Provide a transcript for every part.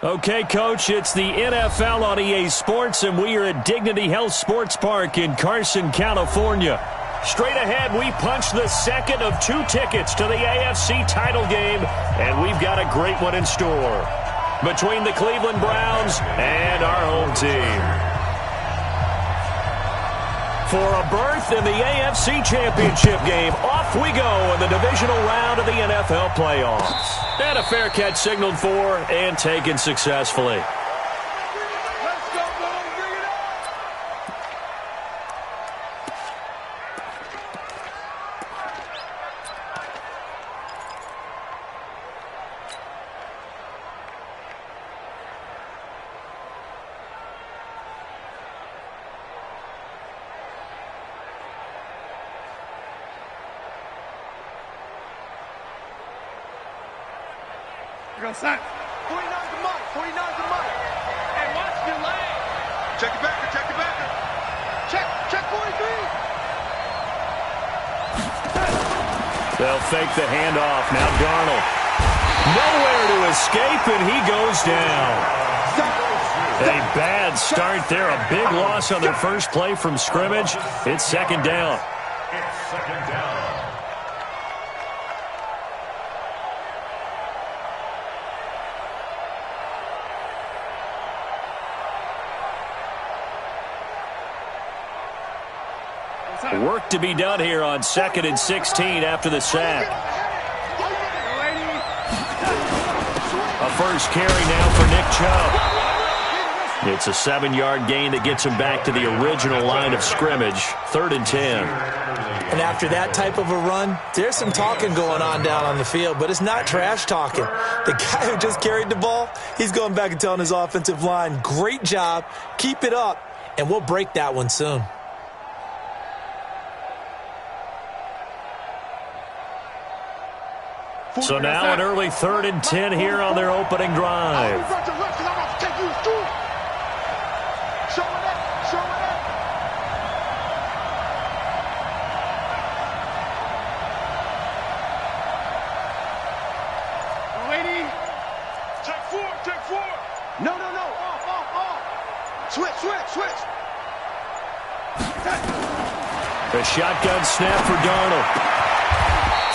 Okay, Coach, it's the NFL on EA Sports, and we are at Dignity Health Sports Park in Carson, California. Straight ahead, we punch the second of 2 tickets to the AFC title game, and we've got a great one in store between the Cleveland Browns and our home team. For a berth in the AFC Championship game, off we go in the divisional round of the NFL playoffs. And a fair catch signaled for and taken successfully. Go set. 49's the mic. 49's the mic. Hey, watch your leg. Check it back. Check it back. Check 43. They'll fake the handoff. Now Darnold. Nowhere to escape, and he goes down. A bad start there. A big loss on their first play from scrimmage. It's second down. It's second down. Work to be done here on 2nd and 16 after the sack. A first carry now for Nick Chubb. It's a 7-yard gain that gets him back to the original line of scrimmage, 3rd and 10. And after that type of a run, there's some talking going on down on the field, but it's not trash talking. The guy who just carried the ball, he's going back and telling his offensive line, great job, keep it up, and we'll break that one soon. So now an early 3rd and 10 here on their opening drive. Check 4. No. Off. Switch. The shotgun snap for Darnold.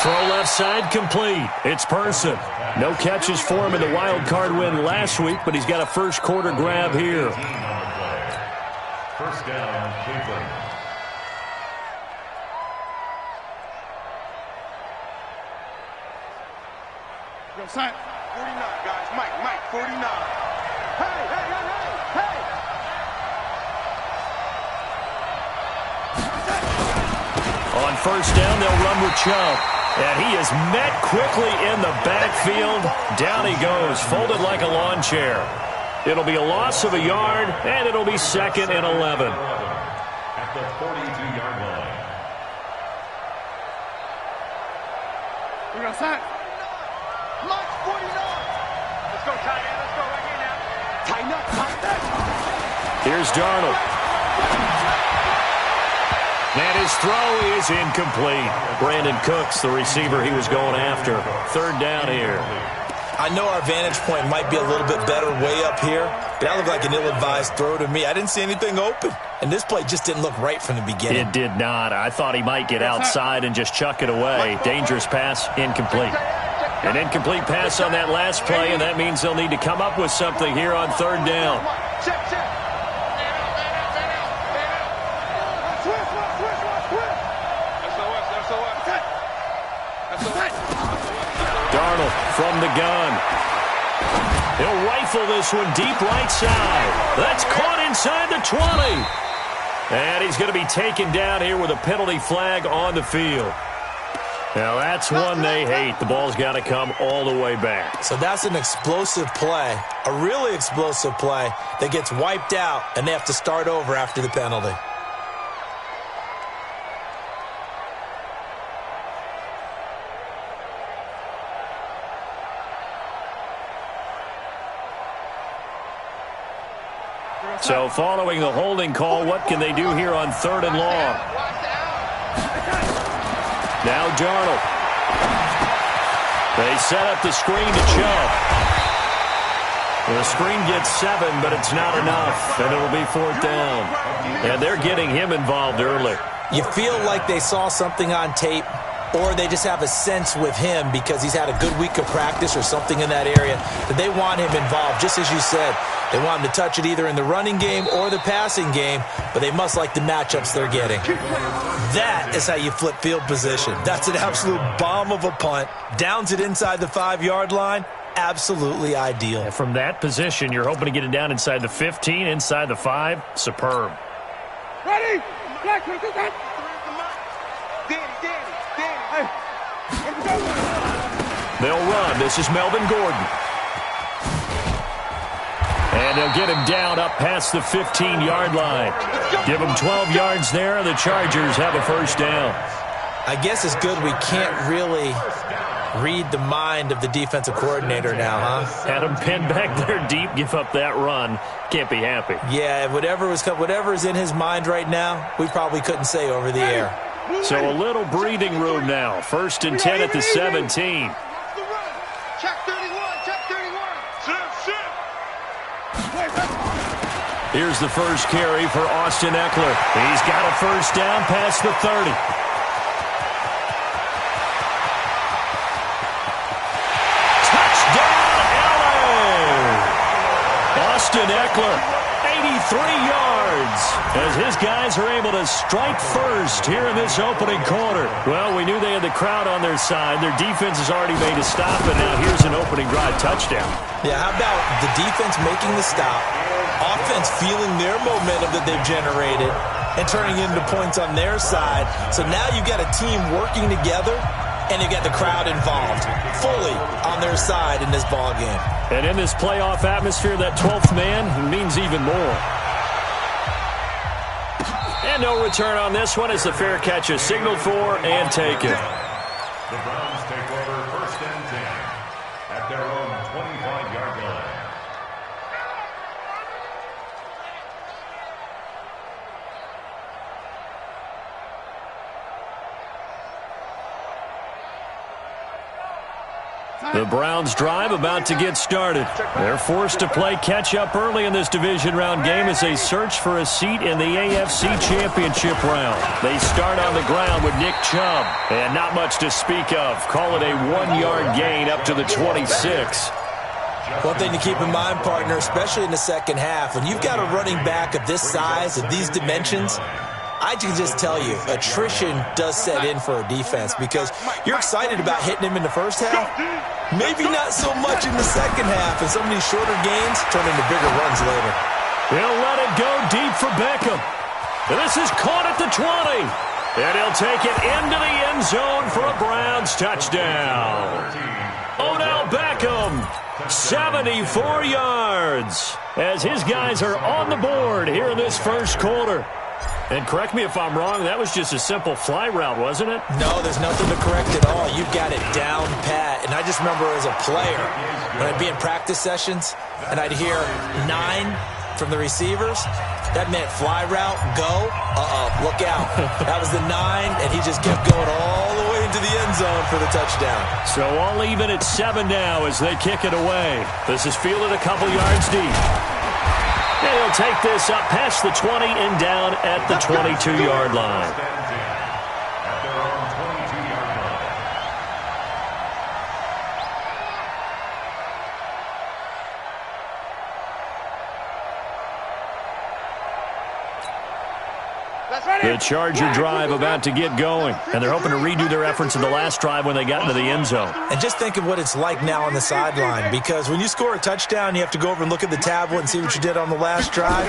Throw left side complete. It's Person. No catches for him in the wild card win last week, but he's got a first quarter grab here. First down, Cleveland. Go sign. 49, guys. Mike, 49. Hey. On first down, they'll run with Chubb. And he is met quickly in the backfield. Down he goes, folded like a lawn chair. It'll be a loss of a yard, and it'll be 2nd and 11. At the 42-yard line. We're going to sign. Mike, 49. Let's go, tight end. Let's go right here now. Tighten up. Here's Darnold. And his throw is incomplete. Brandon Cooks, the receiver he was going after. 3rd down here. I know our vantage point might be a little bit better way up here, but that looked like an ill-advised throw to me. I didn't see anything open, and this play just didn't look right from the beginning. It did not. I thought he might get outside and just chuck it away. Dangerous pass, incomplete. An incomplete pass on that last play, and that means they'll need to come up with something here on 3rd down. Darnold from the gun. He'll rifle this one deep right side. That's caught inside the 20. And he's going to be taken down here with a penalty flag on the field. Now that's one they hate. The ball's got to come all the way back. So that's an explosive play, a really explosive play that gets wiped out, and they have to start over after the penalty. So following the holding call, what can they do here on 3rd and long? Now Darnold. They set up the screen to Chubb. The screen gets 7, but it's not enough, and it'll be 4th down. And they're getting him involved early. You feel like they saw something on tape, or they just have a sense with him because he's had a good week of practice or something in that area that they want him involved, just as you said. They want him to touch it either in the running game or the passing game, but they must like the matchups they're getting. That is how you flip field position. That's an absolute bomb of a punt. Downs it inside the 5-yard line. Absolutely ideal. And from that position, you're hoping to get it down inside the 15, inside the 5. Superb. Ready? They'll run. This is Melvin Gordon. And they'll get him down up past the 15-yard line. Give him 12 yards there, and the Chargers have a first down. I guess it's good we can't really read the mind of the defensive coordinator now, huh? Had him pinned back there deep, give up that run. Can't be happy. Yeah, whatever's in his mind right now, we probably couldn't say over the air. So a little breathing room now. 1st and 10 at the 17. Check 31, check 31. Sit. Here's the first carry for Austin Eckler. He's got a first down past the 30. Austin Eckler, 83 yards, as his guys are able to strike first here in this opening quarter. Well, we knew they had the crowd on their side. Their defense has already made a stop, and now here's an opening drive touchdown. Yeah, how about the defense making the stop, offense feeling their momentum that they've generated, and turning into points on their side. So now you've got a team working together, and you got the crowd involved fully on their side in this ball game. And in this playoff atmosphere, that 12th man means even more. And no return on this one as the fair catch is signaled for and taken. The Browns take over 1st and 10 at their own 25-yard line. The Browns drive about to get started. They're forced to play catch-up early in this division round game as they search for a seat in the AFC Championship round. They start on the ground with Nick Chubb, and not much to speak of. Call it a 1-yard gain up to the 26. One thing to keep in mind, partner, especially in the second half, when you've got a running back of this size, of these dimensions, I can just tell you, attrition does set in for a defense because you're excited about hitting him in the first half. Maybe not so much in the second half, and some of these shorter gains turn into bigger runs later. He'll let it go deep for Beckham. This is caught at the 20. And he'll take it into the end zone for a Browns touchdown. Odell Beckham, 74 yards, as his guys are on the board here in this first quarter. And correct me if I'm wrong, that was just a simple fly route, wasn't it? No, there's nothing to correct at all. You've got it down pat. And I just remember as a player, when I'd be in practice sessions and I'd hear 9 from the receivers, that meant fly route, go, look out. That was the 9, and he just kept going all the way into the end zone for the touchdown. So all even at 7 now as they kick it away. This is fielded a couple yards deep. And he'll take this up past the 20 and down at the 22-yard line. At their own 22-yard line. The Charger drive about to get going, and they're hoping to redo their efforts in the last drive when they got into the end zone. And just think of what it's like now on the sideline, because when you score a touchdown, you have to go over and look at the tablet and see what you did on the last drive.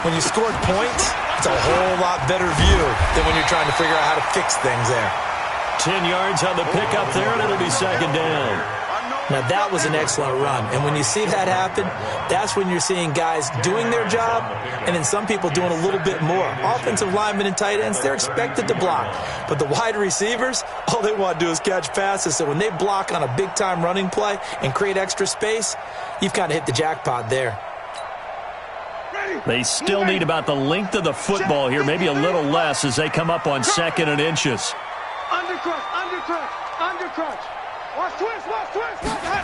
When you scored points, it's a whole lot better view than when you're trying to figure out how to fix things there. 10 yards on the pickup there, and it'll be second down. Now, that was an excellent run. And when you see that happen, that's when you're seeing guys doing their job and then some people doing a little bit more. Offensive linemen and tight ends, they're expected to block. But the wide receivers, all they want to do is catch passes. So when they block on a big-time running play and create extra space, you've kind of hit the jackpot there. They still need about the length of the football here, maybe a little less as they come up on 2nd and inches. Undercrunch, undercrunch, undercrunch. Watch twist, watch twist, watch.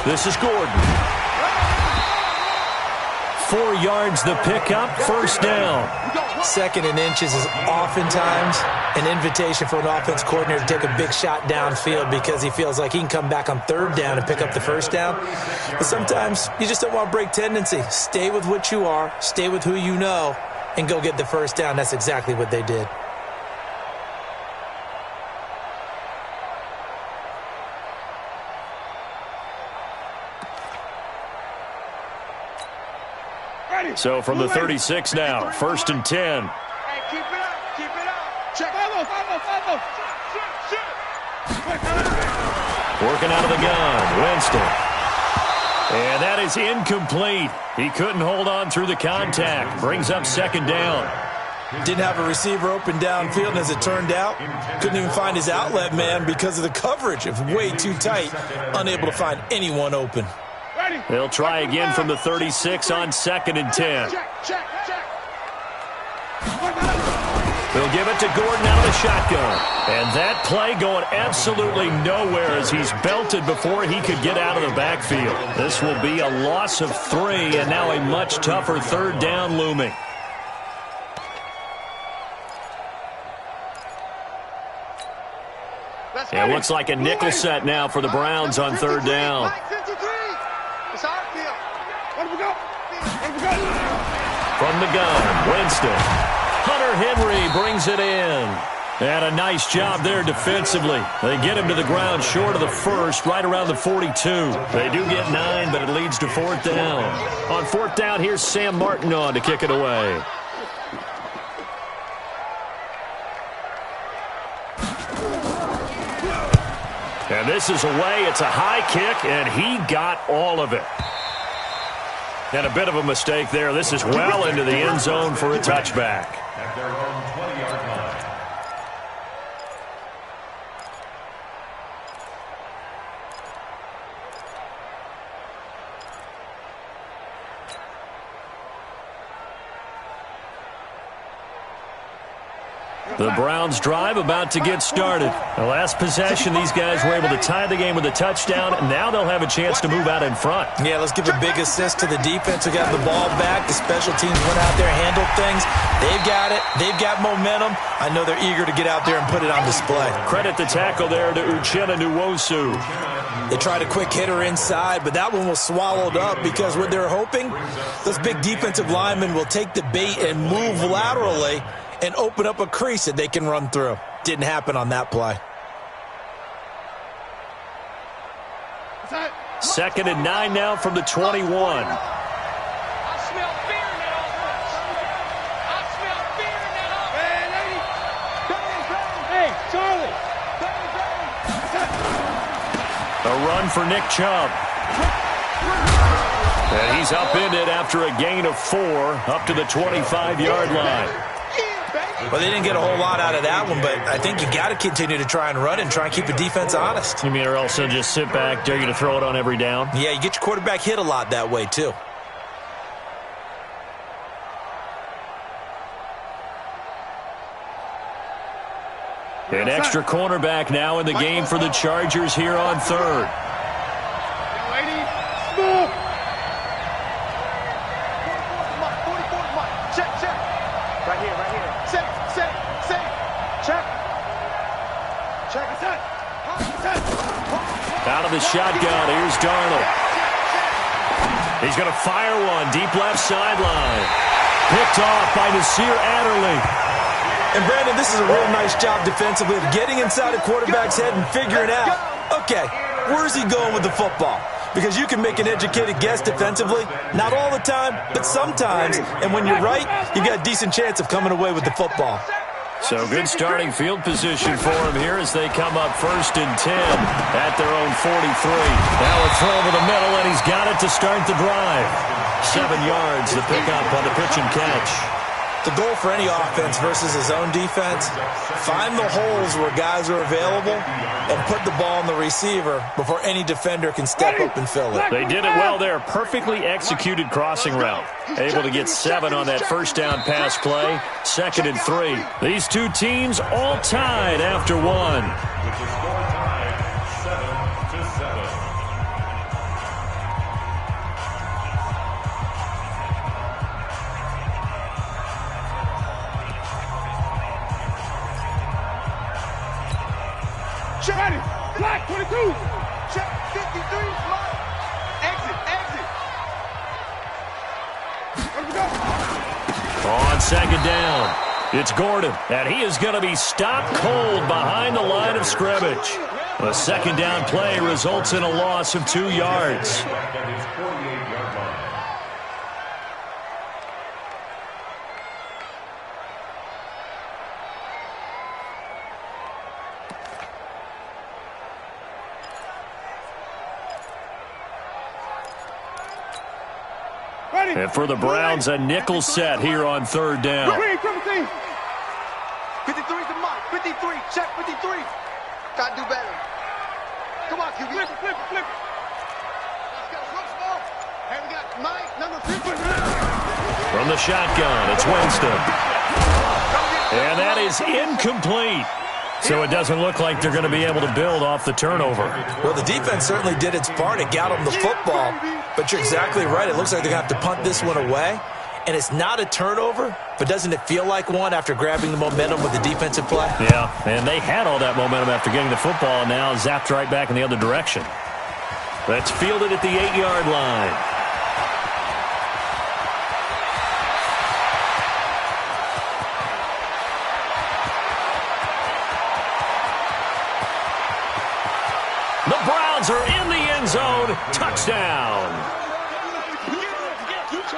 This is Gordon. 4 yards the pickup, first down. 2nd and inches is oftentimes an invitation for an offense coordinator to take a big shot downfield because he feels like he can come back on 3rd down and pick up the first down. But sometimes you just don't want to break tendency. Stay with what you are, stay with who you know, and go get the first down. That's exactly what they did. So from the 36 now, 1st and 10. Hey, keep it up, keep it up. Check. Follow. Working out of the gun, Winston. And that is incomplete. He couldn't hold on through the contact. Brings up 2nd down. Didn't have a receiver open downfield, and as it turned out, couldn't even find his outlet man because of the coverage. It was way too tight, unable to find anyone open. They'll try again from the 36 on 2nd and 10. Check. They'll give it to Gordon out of the shotgun. And that play going absolutely nowhere as he's belted before he could get out of the backfield. This will be a loss of 3, and now a much tougher 3rd down looming. It looks like a nickel set now for the Browns on 3rd down. From the gun, Winston. Hunter Henry brings it in. And a nice job there defensively. They get him to the ground short of the 1st, right around the 42. They do get 9, but it leads to 4th down. On 4th down, here's Sam Martin on to kick it away. And this is away. It's a high kick, and he got all of it. And a bit of a mistake there. This is well into the end zone for a touchback. At their own 20-yard line. The Browns drive about to get started. The last possession, these guys were able to tie the game with a touchdown, and now they'll have a chance to move out in front. Yeah, let's give a big assist to the defense who got the ball back. The special teams went out there, handled things. They've got it. They've got momentum. I know they're eager to get out there and put it on display. Credit the tackle there to Uchenna Nwosu. They tried a quick hitter inside, but that one was swallowed up because what they're hoping, those big defensive linemen will take the bait and move laterally and open up a crease that they can run through. Didn't happen on that play. 2nd and 9 now from the 21. I smell fear in that offense. I smell fear in that offense. Hey, Charlie. A run for Nick Chubb. And he's upended after a gain of 4 up to the 25-yard line. Well, they didn't get a whole lot out of that one, but I think you got to continue to try and run and try and keep the defense honest. You mean or else they'll just sit back, dare you to throw it on every down? Yeah, you get your quarterback hit a lot that way, too. An extra cornerback now in the game for the Chargers here on 3rd. Out of the shotgun, here's Darnold. He's going to fire one, deep left sideline. Picked off by Nasir Adderley. And, Brandon, this is a real nice job defensively of getting inside a quarterback's head and figuring out, okay, where's he going with the football? Because you can make an educated guess defensively. Not all the time, but sometimes. And when you're right, you got a decent chance of coming away with the football. So good starting field position for him here as they come up 1st and 10 at their own 43. Now a throw over the middle, and he's got it to start the drive. 7 yards, the pickup on the pitch and catch. The goal for any offense versus his own defense, find the holes where guys are available and put the ball on the receiver before any defender can step up and fill it. They did it well there. Perfectly executed crossing route. Able to get 7 on that 1st down pass play. 2nd and 3. These two teams all tied after 1. With the score tied 7-7. Check. Ready. Black 22. Check. 53. Smart. Exit. Where we go? On second down, it's Gordon, and he is going to be stopped cold behind the line of scrimmage. A second down play results in a loss of 2 yards. And for the Browns, a nickel set here on third down. 53's the mark. 53. Check 53. Gotta do better. Come on, QB. Flip it. Let's go. Hey, we got Mike, number 50. From the shotgun, it's Winston. And that is incomplete. So it doesn't look like they're going to be able to build off the turnover. Well, the defense certainly did its part. It got them the football. But you're exactly right. It looks like they're going to have to punt this one away. And it's not a turnover, but doesn't it feel like one after grabbing the momentum with the defensive play? Yeah, and they had all that momentum after getting the football, and now zapped right back in the other direction. That's fielded at the 8-yard line. The Browns are in the end zone. Touchdown.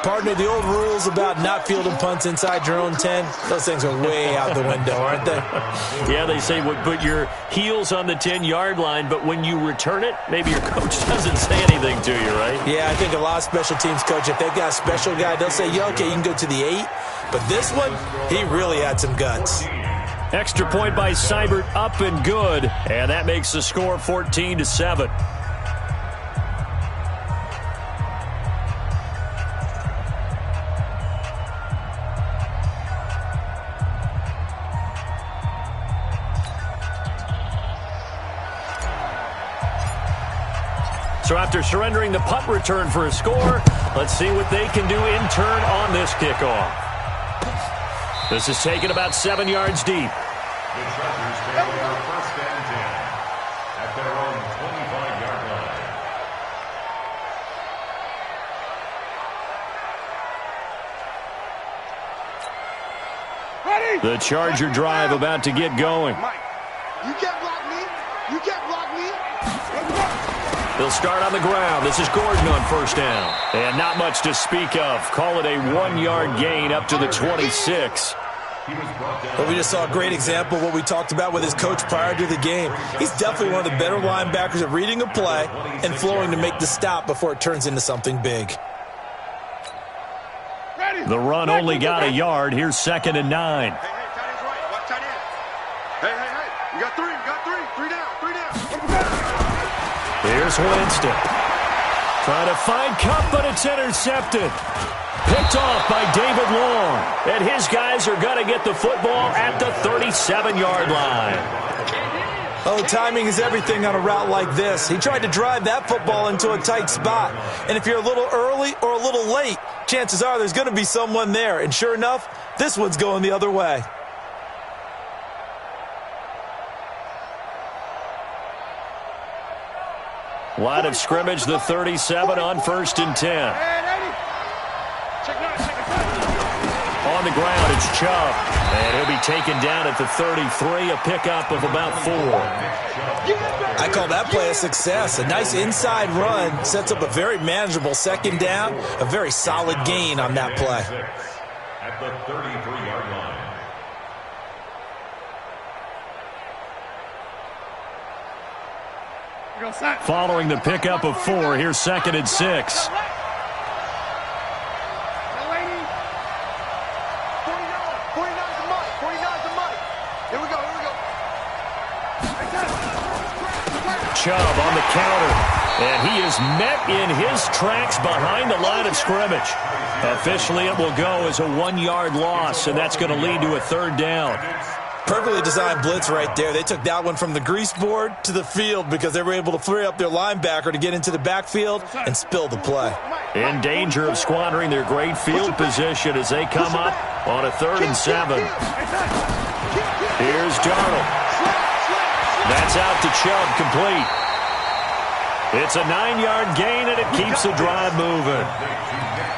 Partner, the old rules about not fielding punts inside your own 10, those things are way out the window, aren't they? Yeah, they say put your heels on the 10-yard line, but when you return it, maybe your coach doesn't say anything to you, right? Yeah, I think a lot of special teams coach, if they've got a special guy, they'll say, yeah, okay, you can go to the 8. But this one, he really had some guts. Extra point by Seibert, up and good, and that makes the score 14-7. So after surrendering the punt return for a score, let's see what they can do in turn on this kickoff. This is taken about 7 yards deep. The Chargers take over first and 10 at their own 25-yard line. Ready? The Charger drive about to get going. Mike, you can't block me. They'll start on the ground. This is Gordon on first down. And not much to speak of. Call it a 1-yard gain up to the 26. Well, we just saw a great example of what we talked about with his coach prior to the game. He's definitely one of the better linebackers at reading a play and flowing to make the stop before it turns into something big. The run only got a yard. Here's 2nd and 9. Hey, tight end's right. Watch tight end. Hey. We got 3. Three down. Here's Winston. Trying to find Cup, but it's intercepted. Picked off by David Long. And his guys are going to get the football at the 37-yard line. Oh, timing is everything on a route like this. He tried to drive that football into a tight spot. And if you're a little early or a little late, chances are there's going to be someone there. And sure enough, this one's going the other way. Line of scrimmage, the 37 on 1st and 10. On the ground, it's Chubb. And he'll be taken down at the 33, a pickup of about 4. I call that play a success. A nice inside run sets up a very manageable 2nd down, a very solid gain on that play. At the 33-yard line. Following the pickup of 4, here's 2nd and 6. Chubb on the counter, and he is met in his tracks behind the line of scrimmage. Officially, it will go as a 1-yard loss, and that's going to lead to a 3rd down. Perfectly designed blitz right there. They took that one from the grease board to the field because they were able to free up their linebacker to get into the backfield and spill the play. In danger of squandering their great field position as they come up on a 3rd and 7. Here's Darnold. That's out to Chubb, complete. It's a 9-yard gain, and it keeps the drive moving.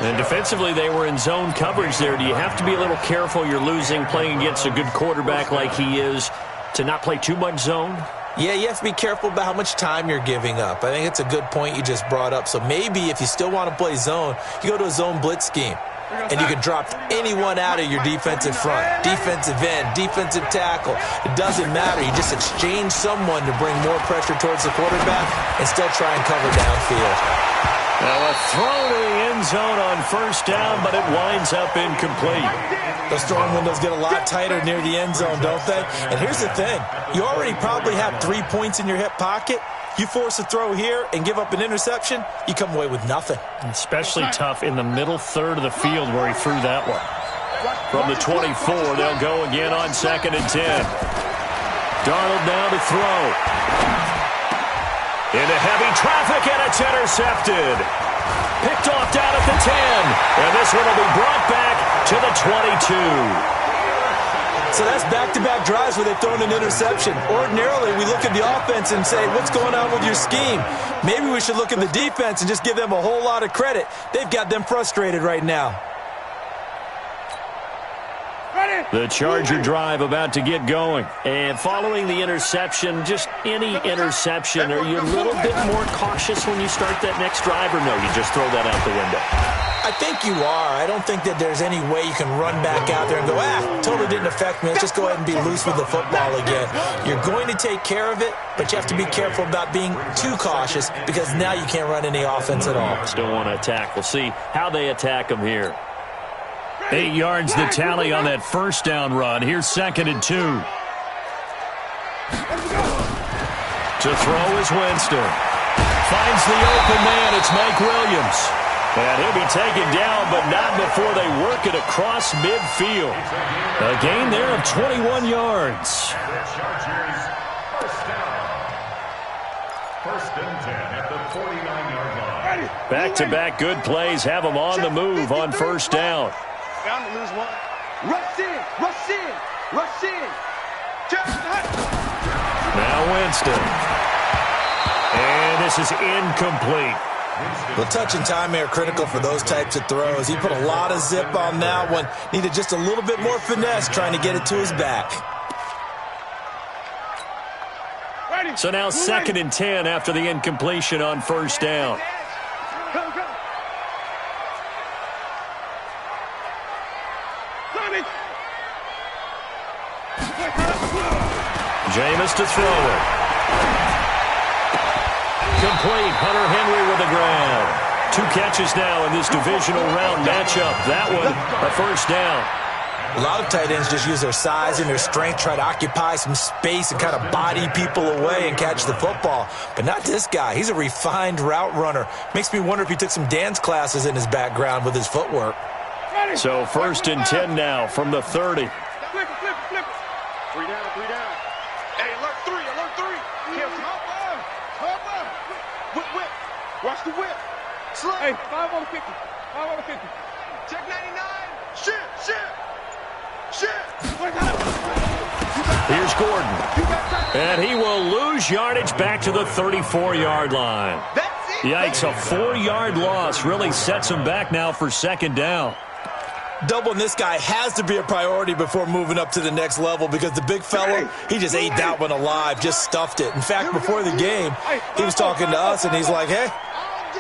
And defensively, they were in zone coverage there. Do you have to be a little careful? You're losing, playing against a good quarterback like he is, to not play too much zone? Yeah, you have to be careful about how much time you're giving up. I think it's a good point you just brought up. So maybe if you still want to play zone, you go to a zone blitz scheme. And you can drop anyone out of your defensive front, defensive end, defensive tackle. It doesn't matter. You just exchange someone to bring more pressure towards the quarterback and still try and cover downfield. Now a throw to the end zone on first down, but it winds up incomplete. Those throwing windows get a lot tighter near the end zone, don't they? And here's the thing. You already probably have 3 points in your hip pocket. You force a throw here and give up an interception, you come away with nothing. Especially tough in the middle third of the field where he threw that one. From the 24, they'll go again on 2nd and 10. Darnold now to throw. Into heavy traffic, and it's intercepted. Picked off down at the 10. And this one will be brought back to the 22. So that's back-to-back drives where they've thrown an interception. Ordinarily, we look at the offense and say, what's going on with your scheme? Maybe we should look at the defense and just give them a whole lot of credit. They've got them frustrated right now. The Charger drive about to get going. And following the interception, just any interception, are you a little bit more cautious when you start that next drive, or no, you just throw that out the window? I think you are. I don't think that there's any way you can run back out there and go, totally didn't affect me. Let's just go ahead and be loose with the football again. You're going to take care of it, but you have to be careful about being too cautious because now you can't run any offense at all. Still want to attack. We'll see how they attack them here. 8 yards the tally on that first down run. Here's 2nd and 2. To throw is Winston. Finds the open man. It's Mike Williams. And he'll be taken down, but not before they work it across midfield. A gain there of 21 yards. First and 10 at the 49-yard line. Back-to-back good plays have them on the move on first down. Bound to lose one. Rush in, rush in, rush in. Now Winston. And this is incomplete. Well, touch and timing are critical for those types of throws. He put a lot of zip on that one. Needed just a little bit more finesse trying to get it to his back. So now 2nd and 10 after the incompletion on first down. Go, go. Jameis to throw it. Complete. Hunter Henry with the grab. 2 catches now in this divisional round matchup. That one, a first down. A lot of tight ends just use their size and their strength, try to occupy some space and kind of body people away and catch the football. But not this guy. He's a refined route runner. Makes me wonder if he took some dance classes in his background with his footwork. So 1st and 10 now from the 30. Flip it. 3 down, 3 down. Hey, alert 3. Whip. Watch the whip. Slow. Hey, 5 on the 50. Check 99. Shit. Here's Gordon. And he will lose yardage back to the 34-yard line. That's it. Yikes, a 4-yard loss really sets him back now for 2nd down. Doubling this guy has to be a priority before moving up to the next level because the big fella, he just ate that one alive, just stuffed it. In fact, before the game, he was talking to us, and he's like, hey,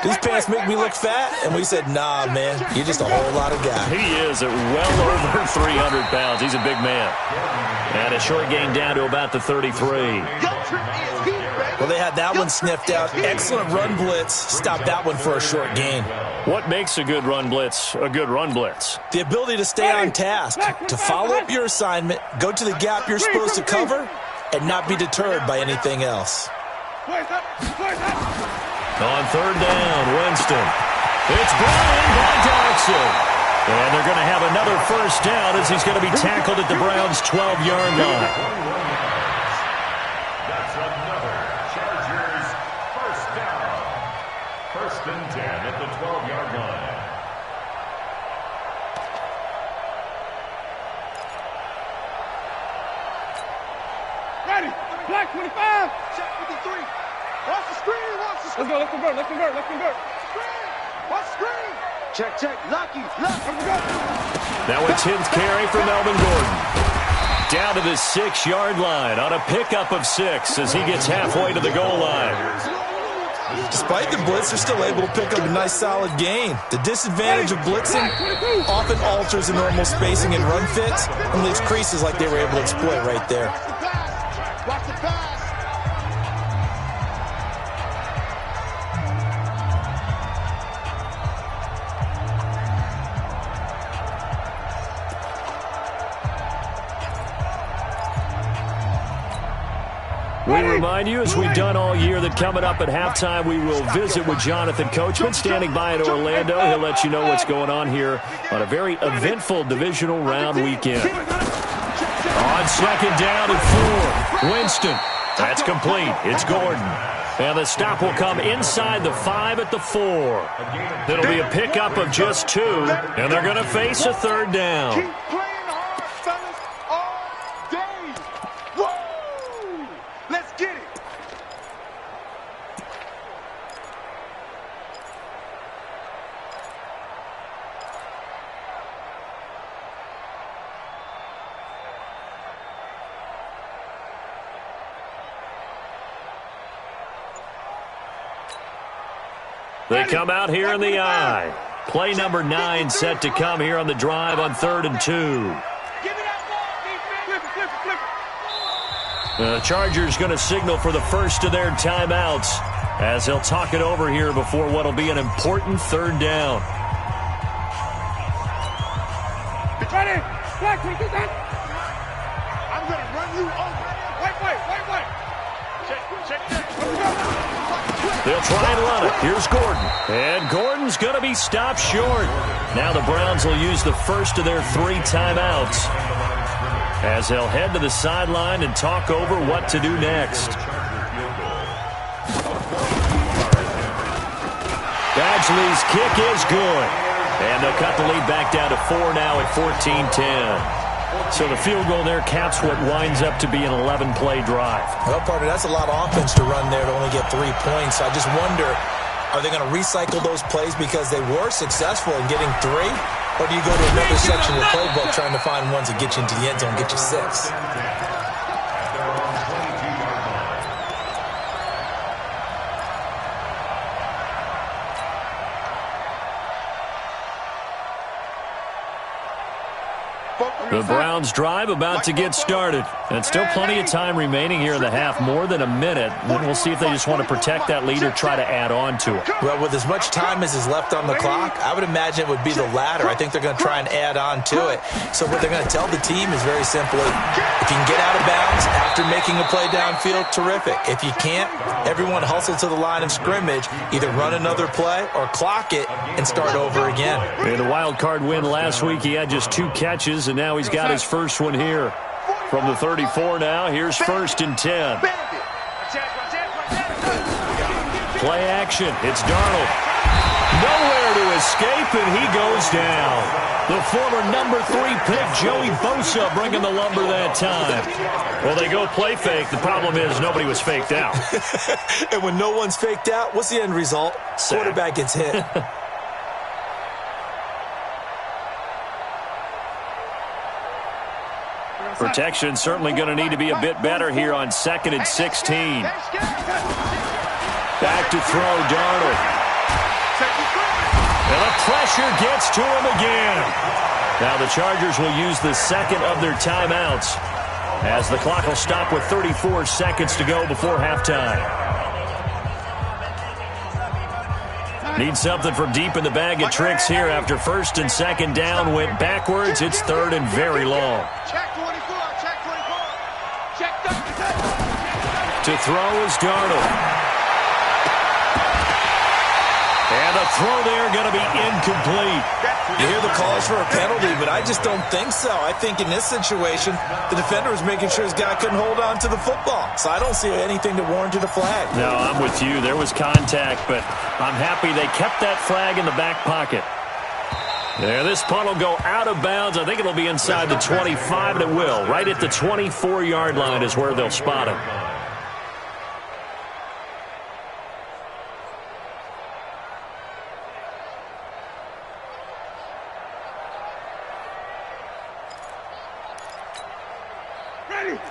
these pants make me look fat? And we said, nah, man, you're just a whole lot of guy. He is at well over 300 pounds. He's a big man. And a short gain down to about the 33. Well, they had that one sniffed out. Excellent run blitz. Stopped that one for a short gain. What makes a good run blitz a good run blitz? The ability to stay on task, to follow up your assignment, go to the gap you're supposed to cover, and not be deterred by anything else. On 3rd down, Winston. It's brought in by Jackson. And they're going to have another first down as he's going to be tackled at the Browns' 12-yard line. That's another Chargers first down. 1st and 10 at the 12-yard line. Ready. Black 25. Check 53. Watch the screen. Watch the screen. Let's convert. Screen. Watch the screen. Check. Lucky. Now a 10th carry for Melvin Gordon. Down to the 6-yard line on a pickup of 6 as he gets halfway to the goal line. Despite the blitz, they're still able to pick up a nice solid gain. The disadvantage of blitzing often alters the normal spacing and run fits and leaves creases like they were able to exploit right there. Watch the pass. We remind you, as we've done all year, that coming up at halftime, we will visit with Jonathan Coachman standing by in Orlando. He'll let you know what's going on here on a very eventful divisional round weekend. On second down and 4, Winston. That's complete. It's Gordon. And the stop will come inside the 5 at the 4. It'll be a pickup of just 2, and they're going to face a 3rd down. Keep playing hard, fellas, all day. Woo! Let's get it. They come out here in the I. Play number 9 set to come here on the drive on 3rd and 2. Give me that ball, defense. Flip it. The Chargers going to signal for the first of their timeouts as they'll talk it over here before what will be an important 3rd down. Ready? Black, we get that. I'm going to run you over. Wait. Check. They'll try and run it. Here's Gordon. And Gordon's going to be stopped short. Now the Browns will use the first of their 3 timeouts as they'll head to the sideline and talk over what to do next. Badgley's kick is good. And they'll cut the lead back down to 4 now at 14-10. So the field goal there caps what winds up to be an 11-play drive. Well, partner, that's a lot of offense to run there to only get 3 points. I just wonder, are they going to recycle those plays because they were successful in getting 3? Or do you go to another section of the playbook trying to find ones that get you into the end zone, get you 6? The Browns drive about to get started. And still plenty of time remaining here in the half, more than a minute. And we'll see if they just want to protect that lead or try to add on to it. Well, with as much time as is left on the clock, I would imagine it would be the latter. I think they're going to try and add on to it. So what they're going to tell the team is very simply, if you can get out of bounds after making a play downfield, terrific. If you can't, everyone hustle to the line of scrimmage, either run another play or clock it and start over again. In a wild card win last week, he had just 2 catches, and now he's got his first one here. From the 34 now, here's 1st and 10. Play action. It's Darnold. Nowhere to escape, and he goes down. The former number 3 pick, Joey Bosa, bringing the lumber that time. Well, they go play fake. The problem is nobody was faked out. And when no one's faked out, what's the end result? Sack. Quarterback gets hit. Protection certainly going to need to be a bit better here on 2nd and 16. Back to throw, Darnold. And the pressure gets to him again. Now the Chargers will use the 2nd of their timeouts as the clock will stop with 34 seconds to go before halftime. Need something from deep in the bag of tricks here after 1st and 2nd down went backwards. It's 3rd and very long. To throw is Darnold. And the throw there going to be incomplete. You hear the calls for a penalty, but I just don't think so. I think in this situation, the defender was making sure his guy couldn't hold on to the football. So I don't see anything that warranted a flag. No, I'm with you. There was contact, but I'm happy they kept that flag in the back pocket. There, this punt will go out of bounds. I think it'll be inside the 25, and it will. Right at the 24-yard line is where they'll spot him.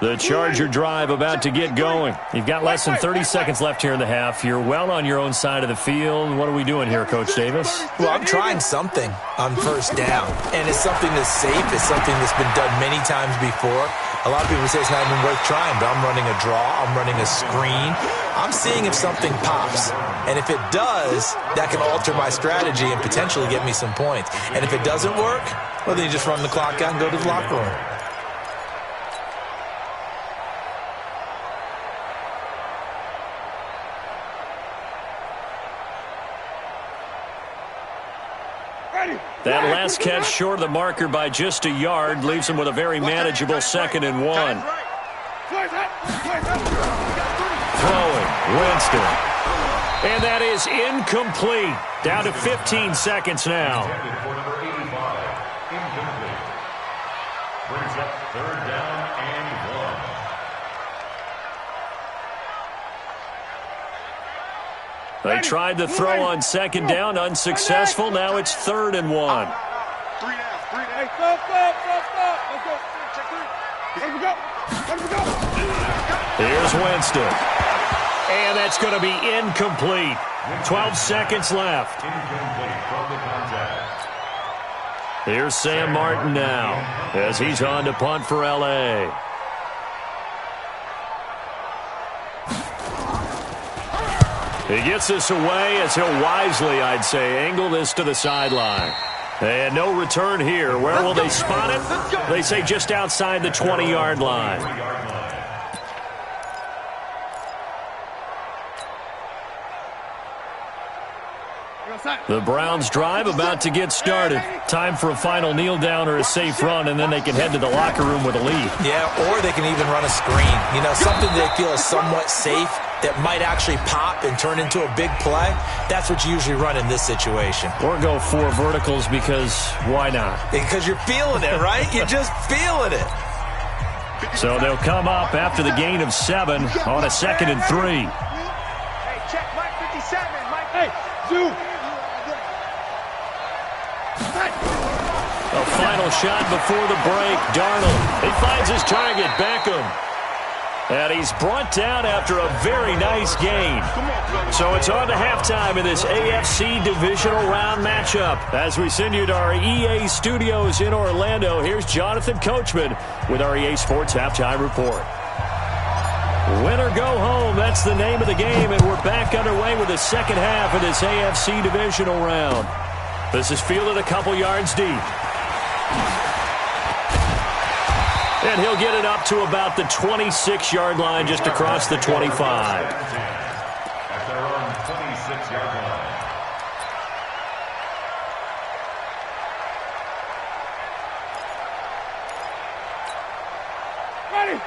The Charger drive about to get going. You've got less than 30 seconds left here in the half. You're well on your own side of the field. What are we doing here, Coach Davis? Well, I'm trying something on first down, and it's something that's safe. It's something that's been done many times before. A lot of people say it's not even worth trying, but I'm running a draw. I'm running a screen. I'm seeing if something pops. And if it does, that can alter my strategy and potentially get me some points. And if it doesn't work, well, then you just run the clock out and go to the locker room. That last catch short of the marker by just a yard leaves him with a very manageable 2nd and 1. Throwing, Winston. And that is incomplete. Down to 15 seconds now. Brings up 3rd down and 1. They tried to throw on 2nd down, unsuccessful. Now it's 3rd and 1. 3.5. Hey, stop. Let's go. Here's Winston. And that's going to be incomplete. 12 seconds left. Incomplete from the contact. Here's Sam Martin now as he's on to punt for L.A. He gets this away as he'll wisely, I'd say, angle this to the sideline. And no return here. Where will they spot it? They say just outside the 20-yard line. The Browns drive about to get started. Time for a final kneel down or a safe run, and then they can head to the locker room with a lead. Yeah, or they can even run a screen. You know, something they feel is somewhat safe that might actually pop and turn into a big play. That's what you usually run in this situation. Or go 4 verticals because why not? Because you're feeling it, right? You're just feeling it. So they'll come up after the gain of 7 on a 2nd and 3. Hey, check Mike 57. Mike, hey, Zoo. A final shot before the break. Darnold. He finds his target, Beckham. And he's brought down after a very nice gain. So it's on to halftime in this AFC divisional round matchup. As we send you to our EA studios in Orlando, here's Jonathan Coachman with our EA Sports Halftime Report. Win or go home, that's the name of the game, and we're back underway with the second half of this AFC divisional round. This is fielded a couple yards deep. And he'll get it up to about the 26-yard line, just across the 25. At their own 26-yard line.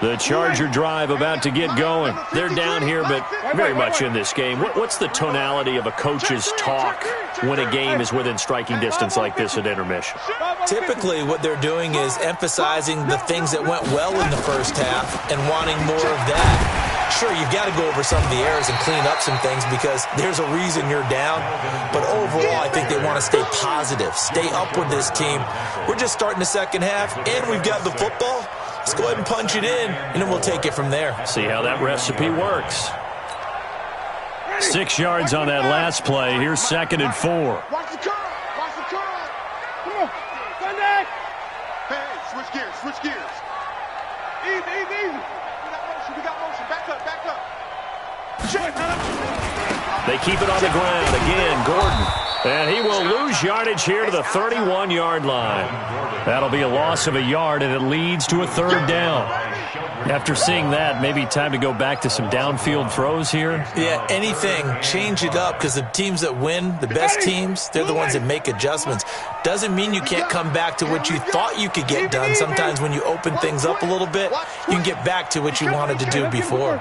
The Charger drive about to get going. They're down here, but very much in this game. What's the tonality of a coach's talk when a game is within striking distance like this at intermission? Typically, what they're doing is emphasizing the things that went well in the first half and wanting more of that. Sure, you've got to go over some of the errors and clean up some things because there's a reason you're down. But overall, I think they want to stay positive, stay up with this team. We're just starting the second half, and we've got the football. Let's go ahead and punch it in, and then we'll take it from there. See how that recipe works. 6 yards on that last play. Here's 2nd and 4. Watch the curl. Watch the curl. Come on. Sunday. Hey, switch gears. Easy. We got motion. Back up. They keep it on the ground. Again, Gordon. And he will lose yardage here to the 31-yard line. That'll be a loss of a yard, and it leads to a 3rd down. After seeing that, maybe time to go back to some downfield throws here? Yeah, anything. Change it up because the teams that win, the best teams, they're the ones that make adjustments. Doesn't mean you can't come back to what you thought you could get done. Sometimes when you open things up a little bit, you can get back to what you wanted to do before.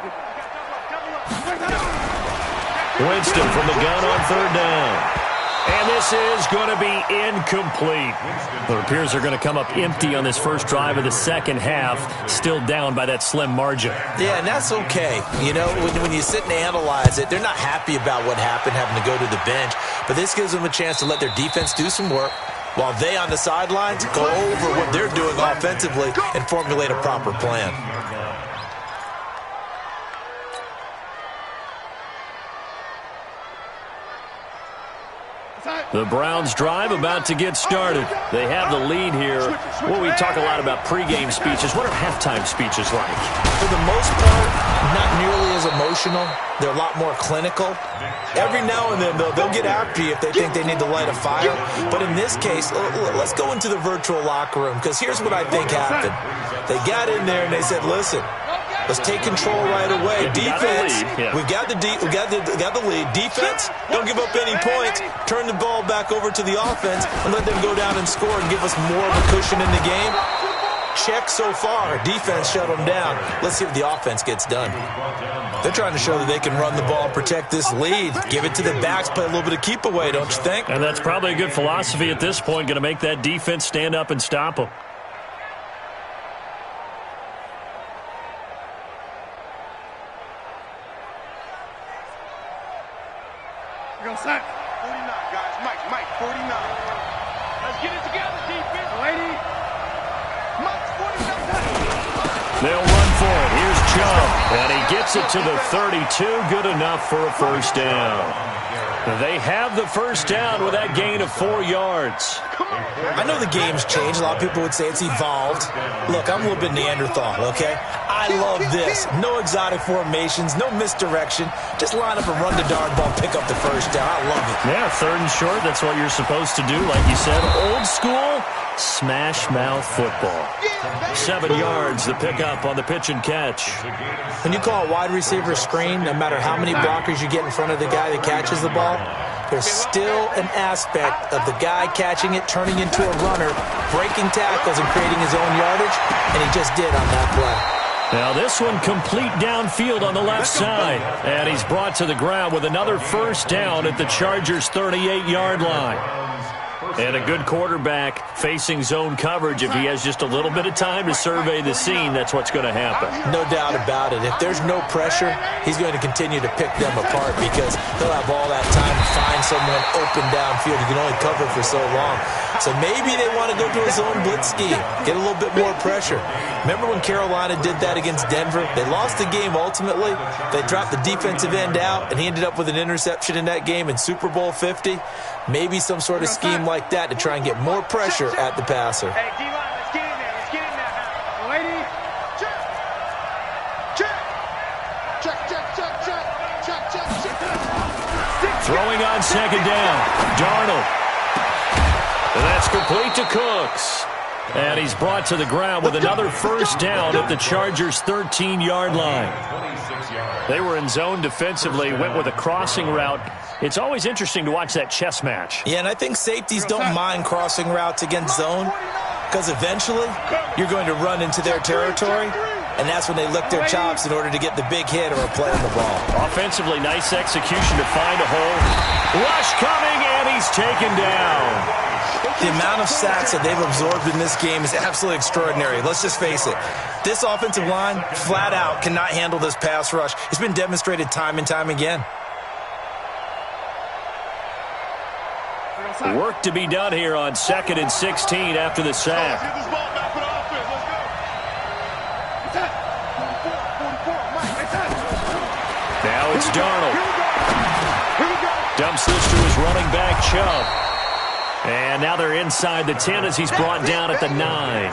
Winston from the gun on 3rd down. And this is going to be incomplete. It appears they're going to come up empty on this first drive of the second half, still down by that slim margin. Yeah, and that's okay. You know, when you sit and analyze it, they're not happy about what happened, having to go to the bench. But this gives them a chance to let their defense do some work while they on the sidelines go over what they're doing offensively and formulate a proper plan. The Browns drive about to get started. They have the lead here. Well, we talk a lot about pregame speeches. What are halftime speeches like? For the most part, not nearly as emotional. They're a lot more clinical. Every now and then, they'll get after you if they think they need to light a fire. But in this case, let's go into the virtual locker room, because here's what I think happened. They got in there and they said, listen, let's take control right away. Defense, we got the lead. Defense, don't give up any points. Turn the ball back over to the offense and let them go down and score and give us more of a cushion in the game. Check so far. Defense shut them down. Let's see if the offense gets done. They're trying to show that they can run the ball, protect this lead, give it to the backs, play a little bit of keep away, don't you think? And that's probably a good philosophy at this point, going to make that defense stand up and stop them. Go sack. 49, guys. Mike, 49. Let's get it together, defense. Lady. Mike, 49. They'll run for it. Here's Chubb, and he gets it to the 32. Good enough for a first down. They have the first down with that gain of 4 yards. I know the game's changed. A lot of people would say it's evolved. Look, I'm a little bit Neanderthal, okay? I love this. No exotic formations, no misdirection. Just line up and run the darn ball, pick up the first down. I love it. Yeah, 3rd and short, that's what you're supposed to do. Like you said, old school, smash mouth football. 7 yards, the pickup on the pitch and catch. When you call a wide receiver screen, no matter how many blockers you get in front of the guy that catches the ball, there's still an aspect of the guy catching it, turning into a runner, breaking tackles and creating his own yardage, and he just did on that play. Now this one complete downfield on the left side, and he's brought to the ground with another first down at the Chargers' 38-yard line. And a good quarterback facing zone coverage. If he has just a little bit of time to survey the scene, that's what's going to happen. No doubt about it. If there's no pressure, he's going to continue to pick them apart because he'll have all that time to find someone open downfield. You can only cover for so long. So maybe they want to go to a zone blitz scheme, get a little bit more pressure. Remember when Carolina did that against Denver? They lost the game ultimately. They dropped the defensive end out, and he ended up with an interception in that game in Super Bowl 50. Maybe some sort of scheme like that to try and get more pressure at the passer. Hey, D-line, let's get in there. Let's get in there. Lady, check. Check. Throwing on second down. Darnold. And that's complete to Cooks. And he's brought to the ground with another first down at the Chargers' 13-yard line. They were in zone defensively, went with a crossing route. It's always interesting to watch that chess match. Yeah, and I think safeties don't mind crossing routes against zone because eventually you're going to run into their territory, and that's when they lick their chops in order to get the big hit or a play on the ball. Offensively, nice execution to find a hole. Rush coming, and he's taken down. The amount of sacks that they've absorbed in this game is absolutely extraordinary. Let's just face it. This offensive line, flat out, cannot handle this pass rush. It's been demonstrated time and time again. Work to be done here on 2nd and 16 after the sack. Now it's Darnold. Dumps this to his running back, Chubb. And now they're inside the 10 as he's brought down at the 9.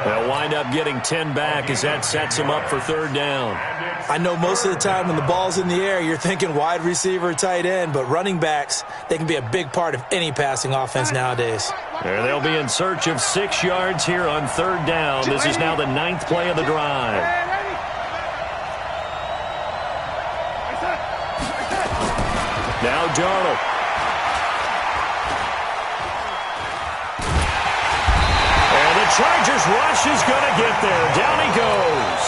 They'll wind up getting 10 back as that sets him up for 3rd down. I know most of the time when the ball's in the air, you're thinking wide receiver, tight end, but running backs, they can be a big part of any passing offense nowadays. There they'll be in search of 6 yards here on 3rd down. This is now the 9th play of the drive. Now Darnold. Chargers rush is going to get there. Down he goes.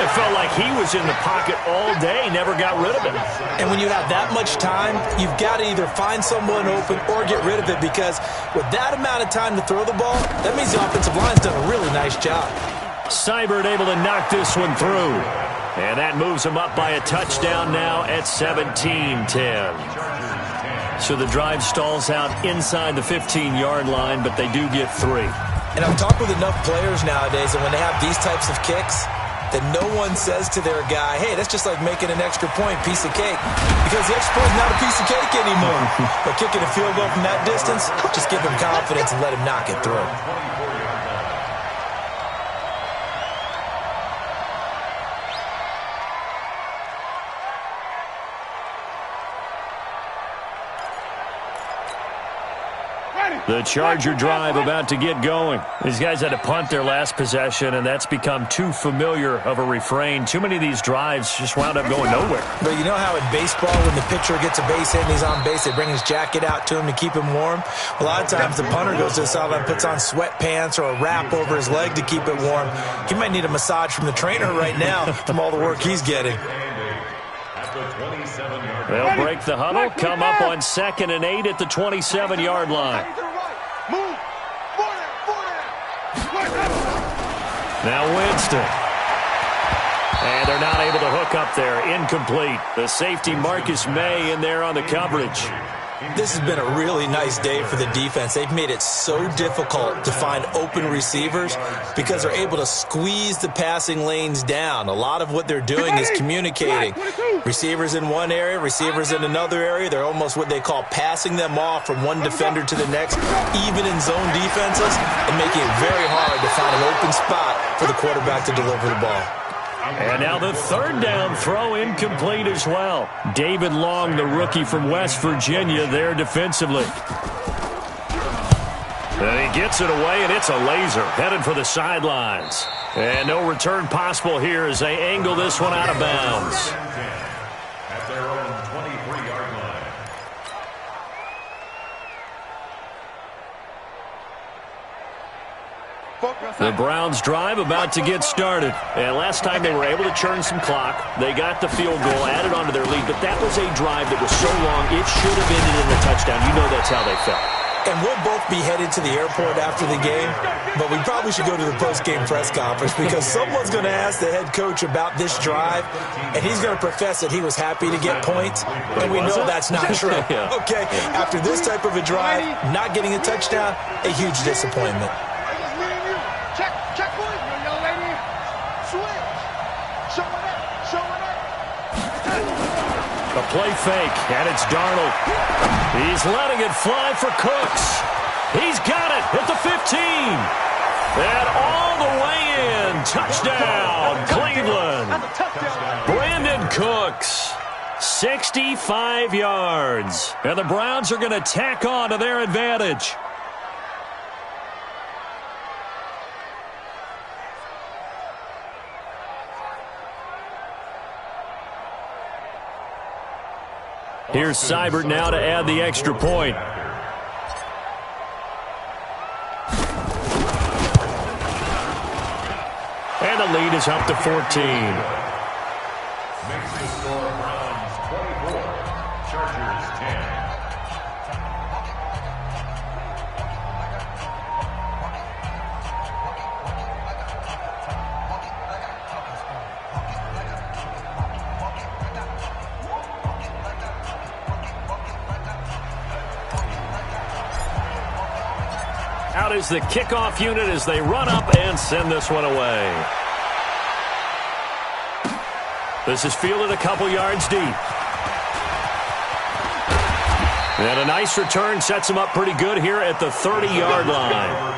It felt like he was in the pocket all day, never got rid of it. And when you have that much time, you've got to either find someone open or get rid of it, because with that amount of time to throw the ball, that means the offensive line's done a really nice job. Seibert able to knock this one through. And that moves him up by a touchdown now at 17-10. So the drive stalls out inside the 15-yard line, but they do get 3. And I've talked with enough players nowadays, and when they have these types of kicks, that no one says to their guy, hey, that's just like making an extra point, piece of cake. Because the extra point is not a piece of cake anymore. But kicking a field goal from that distance, just give him confidence and let him knock it through. The Charger drive about to get going. These guys had to punt their last possession, and that's become too familiar of a refrain. Too many of these drives just wound up going nowhere. But you know how in baseball, when the pitcher gets a base hit and he's on base, they bring his jacket out to him to keep him warm? A lot of times the punter goes to the sideline, puts on sweatpants or a wrap over his leg to keep it warm. He might need a massage from the trainer right now from all the work he's getting. They'll break the huddle, come up on 2nd and 8 at the 27-yard line. Now Winston. And they're not able to hook up there. Incomplete. The safety Marcus May in there on the coverage. This has been a really nice day for the defense. They've made it so difficult to find open receivers because they're able to squeeze the passing lanes down. A lot of what they're doing is communicating. Receivers in one area, receivers in another area. They're almost what they call passing them off from one defender to the next, even in zone defenses, and making it very hard to find an open spot for the quarterback to deliver the ball. And now the 3rd down throw incomplete as well. David Long, the rookie from West Virginia, there defensively. And he gets it away, and it's a laser headed for the sidelines. And no return possible here as they angle this one out of bounds. At their own 23-yard line. The Browns drive about to get started. And last time they were able to churn some clock. They got the field goal, added onto their lead. But that was a drive that was so long, it should have ended in a touchdown. You know that's how they felt. And we'll both be headed to the airport after the game, but we probably should go to the post-game press conference because someone's going to ask the head coach about this drive, and he's going to profess that he was happy to get points, and we know that's not true. Yeah. Okay, after this type of a drive, not getting a touchdown, a huge disappointment. Check, boys. Young lady. Switch. Showing up. A play fake, and it's Darnold. He's letting it fly for Cooks. He's got it at the 15. And all the way in. Touchdown, Cleveland. Brandon Cooks, 65 yards. And the Browns are going to tack on to their advantage. Here's Seibert now to add the extra point. And the lead is up to 14. Makes the score Browns 24, Chargers 10. Out is the kickoff unit as they run up and send this one away. This is fielded a couple yards deep. And a nice return sets them up pretty good here at the 30-yard line.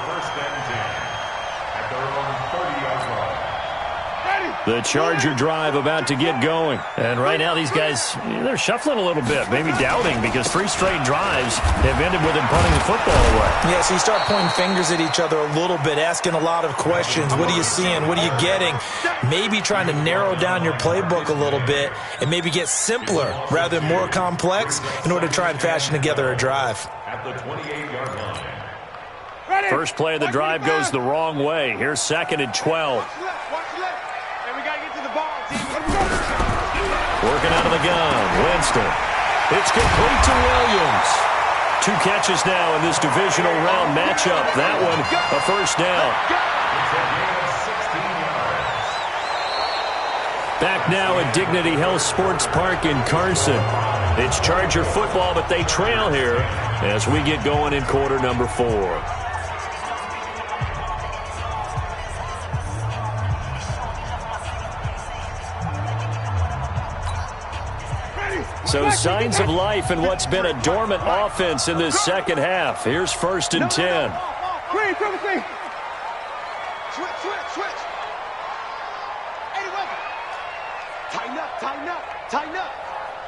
The Charger drive about to get going. And right now these guys, they're shuffling a little bit, maybe doubting, because 3 straight drives have ended with them punting the football away. Yeah, so you start pointing fingers at each other a little bit, asking a lot of questions. What are you seeing? What are you getting? Maybe trying to narrow down your playbook a little bit and maybe get simpler rather than more complex in order to try and fashion together a drive. At the 28-yard line. First play of the drive goes the wrong way. Here's 2nd and 12. Working out of the gun, Winston. It's complete to Williams. 2 catches now in this divisional round matchup. That one, a first down. Back now at Dignity Health Sports Park in Carson. It's Charger football, but they trail here as we get going in quarter number 4. So signs of life in what's been a dormant offense in this second half. Here's 1st and 10. Switch. Hey, welcome. Tighten up.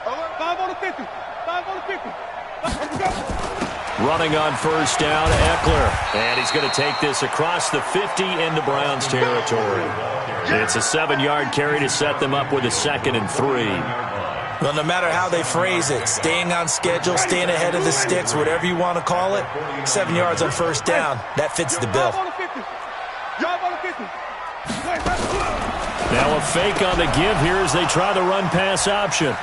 Alert, 5 on the 50. 5 on the 50. Let's go. Running on 1st down, Eckler. And he's going to take this across the 50 into Browns territory. It's a 7-yard carry to set them up with a 2nd and 3. Well, no matter how they phrase it, staying on schedule, staying ahead of the sticks, whatever you want to call it, 7 yards on 1st down, that fits the bill. Now a fake on the give here as they try the run-pass option.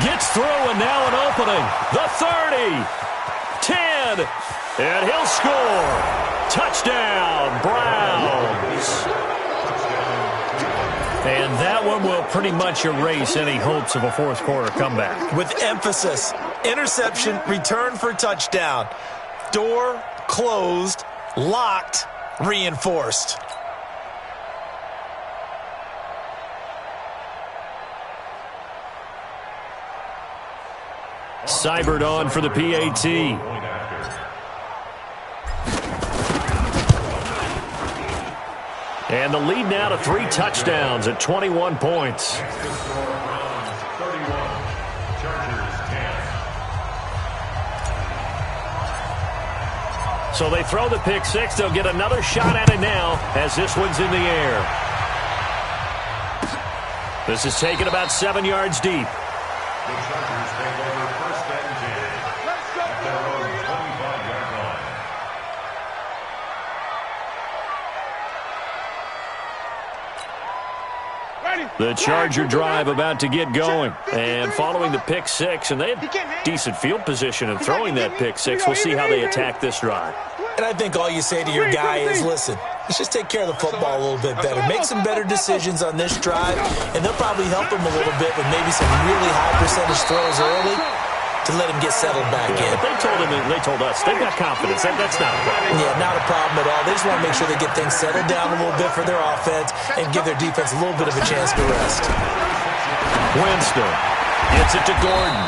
Gets through, and now an opening. The 30, 10, and he'll score. Touchdown, Browns. And that one will pretty much erase any hopes of a fourth-quarter comeback. With emphasis, interception, return for touchdown. Door closed, locked, reinforced. Seibert on for the PAT. And the lead now to 3 touchdowns at 21 points. So they throw the pick 6. They'll get another shot at it now as this one's in the air. This is taken about 7 yards deep. The Chargers take over 1st and 10 at their own 25-yard line. The Charger drive about to get going. And following the pick 6, and they had decent field position in throwing that pick 6. We'll see how they attack this drive. And I think all you say to your guy is, listen, let's just take care of the football a little bit better. Make some better decisions on this drive, and they'll probably help him a little bit with maybe some really high percentage throws early to let him get settled back in. But they told us they've got confidence. That's not a problem. Yeah, not a problem at all. They just want to make sure they get things settled down a little bit for their offense and give their defense a little bit of a chance to rest. Winston gets it to Gordon.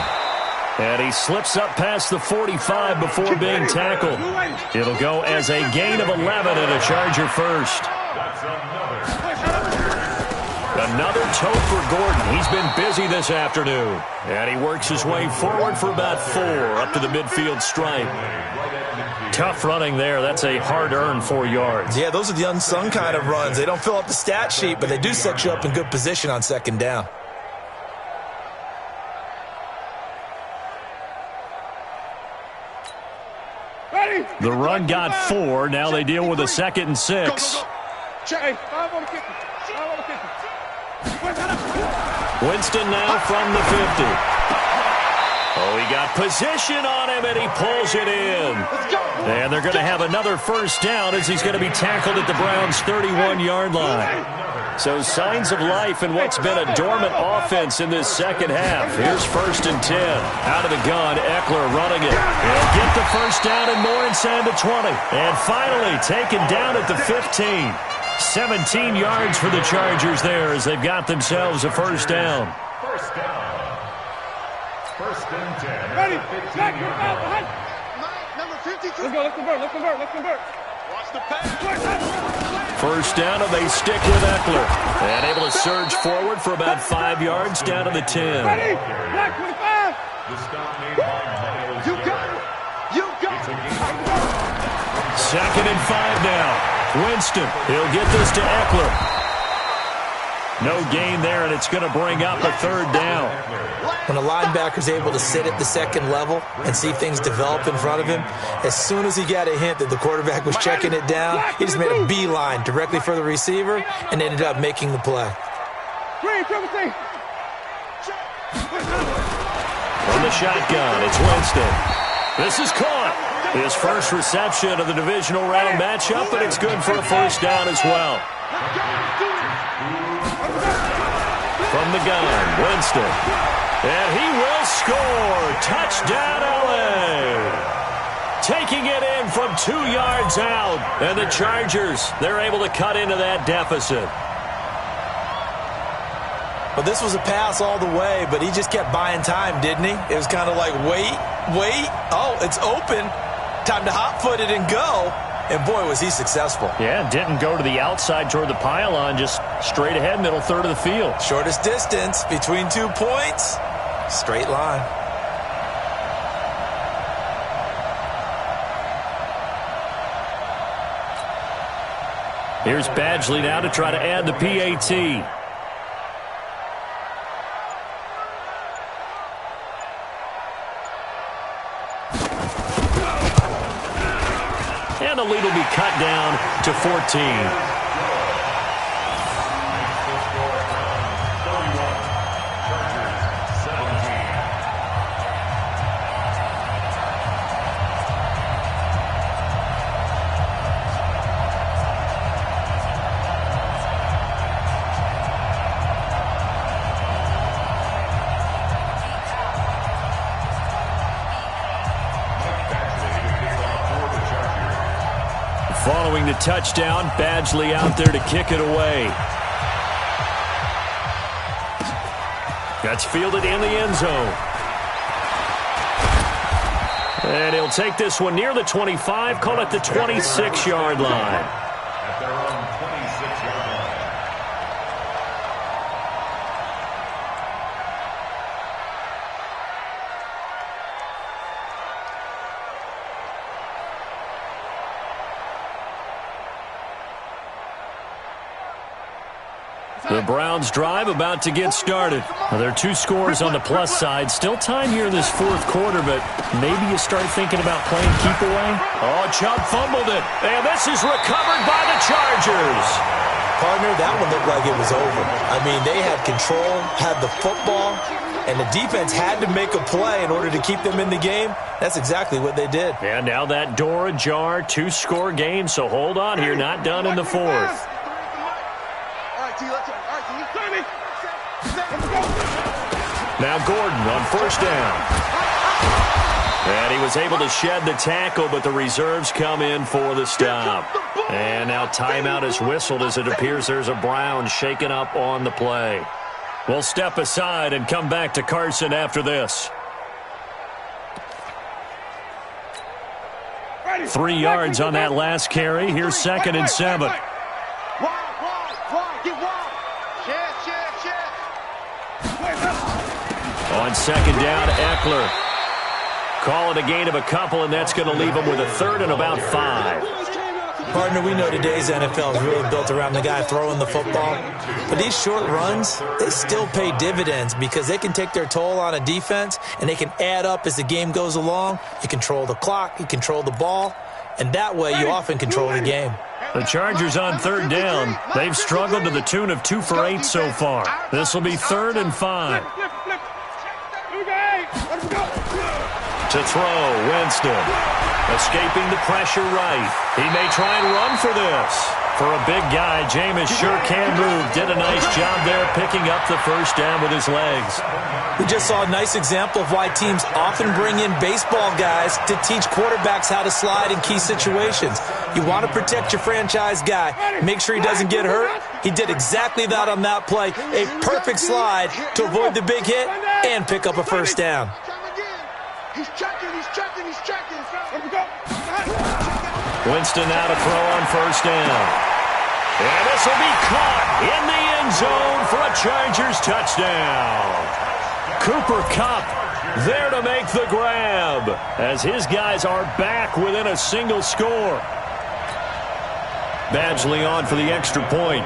And he slips up past the 45 before being tackled. It'll go as a gain of 11 and a Charger first. Another tote for Gordon. He's been busy this afternoon. And he works his way forward for about 4 up to the midfield stripe. Tough running there. That's a hard-earned 4 yards. Yeah, those are the unsung kind of runs. They don't fill up the stat sheet, but they do set you up in good position on 2nd down. The run got 4. Now they deal with a 2nd and 6. Winston now from the 50. Oh, he got position on him, and he pulls it in. And they're going to have another 1st down as he's going to be tackled at the Browns' 31-yard line. So signs of life in what's been a dormant offense in this second half. Here's 1st and 10. Out of the gun, Eckler running it. He'll get the 1st down and more inside the 20. And finally taken down at the 15. 17 yards for the Chargers there as they've got themselves a 1st down. 1st down. 1st and 10. Ready. Number 52. Let's convert. Watch the pass. 1st down, and they stick with Eckler. And able to surge forward for about 5 yards down to the 10. Ready. Black 25. The stop made by Miles. You got it. 2nd and 5 now. Winston, he'll get this to Eckler. No gain there, and it's going to bring up a 3rd down. When a linebacker's able to sit at the 2nd level and see things develop in front of him, as soon as he got a hint that the quarterback was checking it down, he just made a beeline directly for the receiver and ended up making the play. From the shotgun, it's Winston. This is caught. His first reception of the divisional round matchup, but it's good for a 1st down as well. From the gun, Winston. And he will score. Touchdown, LA. Taking it in from 2 yards out. And the Chargers, they're able to cut into that deficit. Well, this was a pass all the way, but he just kept buying time, didn't he? It was kind of like, wait. Oh, it's open. Time to hot-foot it and go. And, boy, was he successful. Yeah, didn't go to the outside toward the pylon, just straight ahead, middle third of the field. Shortest distance between 2 points. Straight line. Here's Badgley now to try to add the PAT. And the lead will be cut down to 14. Following the touchdown, Badgley out there to kick it away. That's fielded in the end zone. And he'll take this one near the 25, call it the 26-yard line. At their own 26-yard line. The Browns drive about to get started. Well, there are 2 scores on the plus side. Still time here in this fourth quarter, but maybe you start thinking about playing keep away. Oh, Chubb fumbled it, and this is recovered by the Chargers. Partner, that one looked like it was over. I mean, they had control, had the football, and the defense had to make a play in order to keep them in the game. That's exactly what they did. And now that door ajar, 2-score game, so hold on here, not done in the fourth. Now Gordon on first down. And he was able to shed the tackle, but the reserves come in for the stop. And now timeout is whistled as it appears there's a Brown shaken up on the play. We'll step aside and come back to Carson after this. 3 yards on that last carry. Here's 2nd and 7. On 2nd down, Eckler. Call it a gain of a couple, and that's going to leave him with a 3rd and about 5. Partner, we know today's NFL is really built around the guy throwing the football. But these short runs, they still pay dividends because they can take their toll on a defense, and they can add up as the game goes along. You control the clock, you control the ball, and that way you often control the game. The Chargers on 3rd down. They've struggled to the tune of 2 for 8 so far. This will be 3rd and 5. To throw, Winston. Escaping the pressure right. He may try and run for this. For a big guy, Jameis sure can move. Did a nice job there picking up the first down with his legs. We just saw a nice example of why teams often bring in baseball guys to teach quarterbacks how to slide in key situations. You want to protect your franchise guy. Make sure he doesn't get hurt. He did exactly that on that play. A perfect slide to avoid the big hit and pick up a first down. He's checking. Winston now to throw on first down. And this will be caught in the end zone for a Chargers touchdown. Cooper Kupp there to make the grab as his guys are back within a single score. Badgley on for the extra point.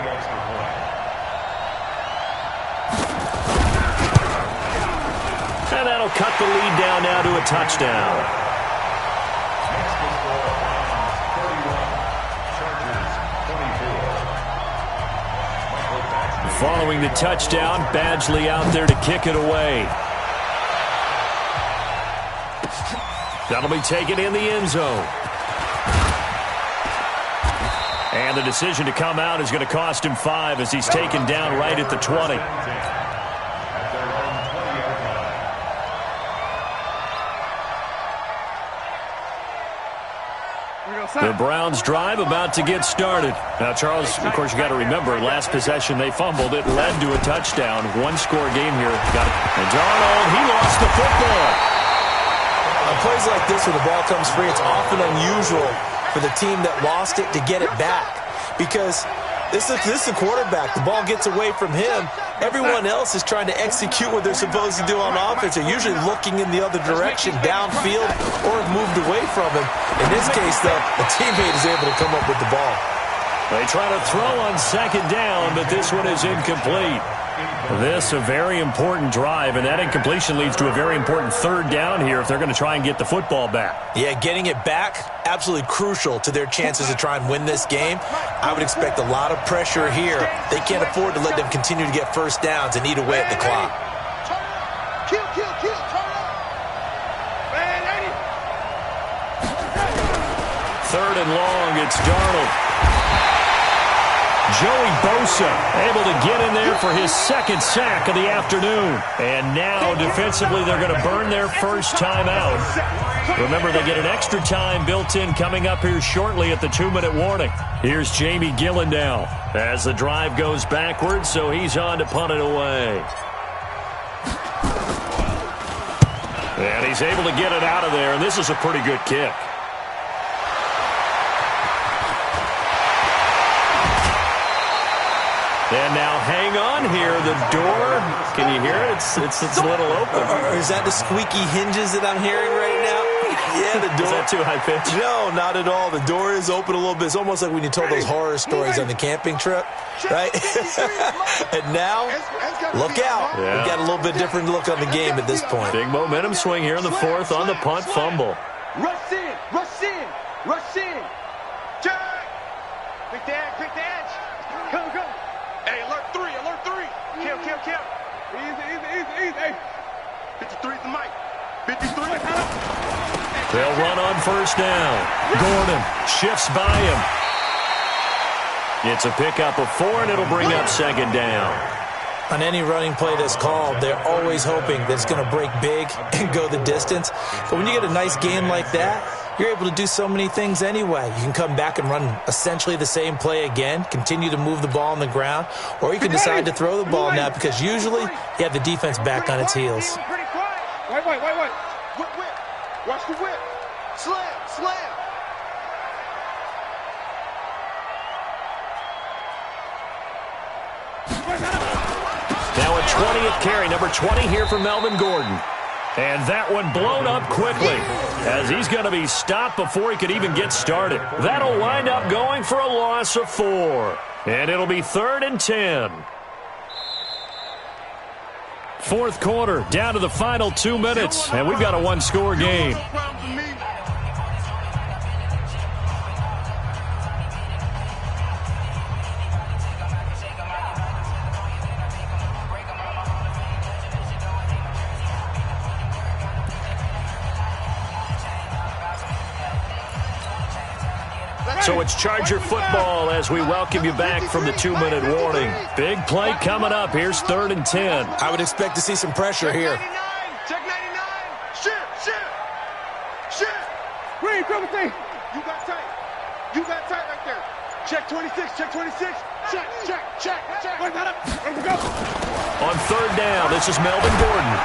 And that'll cut the lead down now to a touchdown. Following the touchdown, Badgley out there to kick it away. That'll be taken in the end zone. And the decision to come out is going to cost him 5 as he's taken down right at the 20. The Browns drive about to get started. Now, Charles, of course, you got to remember, last possession they fumbled. It led to a touchdown. One-score game here. And Darnold, he lost the football. On plays like this where the ball comes free, it's often unusual for the team that lost it to get it back. Because this is the quarterback. The ball gets away from him. Everyone else is trying to execute what they're supposed to do on offense. They're usually looking in the other direction, downfield, or have moved away from him. In this case, though, a teammate is able to come up with the ball. They try to throw on second down, but this one is incomplete. This a very important drive, and that incompletion leads to a very important third down here if they're going to try and get the football back. Yeah, getting it back, absolutely crucial to their chances to try and win this game. I would expect a lot of pressure here. They can't afford to let them continue to get first downs and eat away at the clock. Kill, turn up. Third and long, it's Darnold. Joey Bosa able to get in there for his second sack of the afternoon. And now defensively they're going to burn their first time out. Remember, they get an extra time built in coming up here shortly at the 2-minute warning. Here's Jamie Gillendow as the drive goes backwards, so he's on to punt it away. And he's able to get it out of there, and this is a pretty good kick. And now hang on here. The door, can you hear it? It's a little open. Or is that the squeaky hinges that I'm hearing right now? Yeah, the door. Is that too high pitch? No, not at all. The door is open a little bit. It's almost like when you told those horror stories on the camping trip, right? And now, look out. Yeah. We've got a little bit different look on the game at this point. Big momentum swing here in the fourth on the punt fumble. Rush in. Check. Quick dash. Come. Hey, alert three. Kill. Easy. Hey. 53's the mic. 53. They'll run on first down. Gordon shifts by him. It's a pickup of 4, and it'll bring up second down. On any running play that's called, they're always hoping that it's going to break big and go the distance. But when you get a nice game like that, you're able to do so many things anyway. You can come back and run essentially the same play again, continue to move the ball on the ground, or you can decide to throw the ball now because usually you have the defense back on its heels. Wait. Whip. Watch the whip. Slam. Now a 20th carry, number 20 here for Melvin Gordon. And that one blown up quickly as he's going to be stopped before he could even get started. That'll wind up going for a loss of 4. And it'll be 3rd and 10. Fourth quarter, down to the final 2 minutes, and we've got a one-score game. So it's Charger football as we welcome you back from the 2-minute warning. Big play coming up. Here's 3rd and 10. I would expect to see some pressure here. Check 99. Shit. Green, double thing. You got tight right there. Check 26. Check. Ready to go. On third down, this is Melvin Gordon.